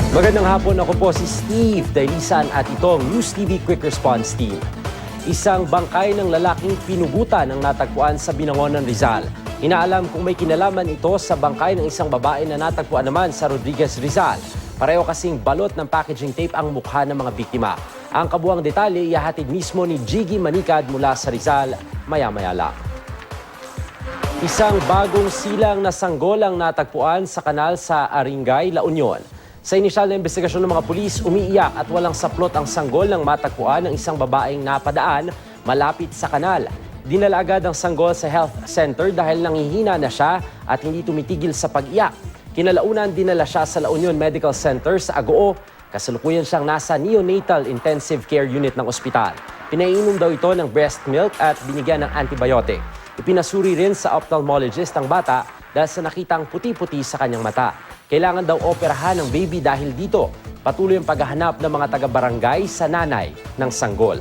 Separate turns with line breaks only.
Magandang hapon, ako po si Steve Dailisan at itong News TV Quick Response Team. Isang bangkay ng lalaking pinugutan ang natagpuan sa Binangonan, Rizal. Inaalam kung may kinalaman ito sa bangkay ng isang babae na natagpuan naman sa Rodriguez, Rizal. Pareho kasing balot ng packaging tape ang mukha ng mga biktima. Ang kabuang detalye ihahatid mismo ni Jiggy Manicad mula sa Rizal maya-maya lang. Isang bagong silang na sanggol ang natagpuan sa kanal sa Aringay, La Union. Sa inisyal na investigasyon ng mga pulis, umiiyak at walang saplot ang sanggol ng matagpuan ng isang babaeng napadaan malapit sa kanal. Dinala agad ang sanggol sa health center dahil nangihina na siya at hindi tumitigil sa pag-iyak. Kinalaunan dinala siya sa La Union Medical Center sa Agoo. Kasalukuyan siyang nasa neonatal intensive care unit ng ospital. Pinainom daw ito ng breast milk at binigyan ng antibiotic. Ipinasuri rin sa ophthalmologist ang bata dahil sa nakitang puti-puti sa kanyang mata. Kailangan daw operahan ng baby dahil dito. Patuloy ang paghahanap ng mga taga-barangay sa nanay ng sanggol.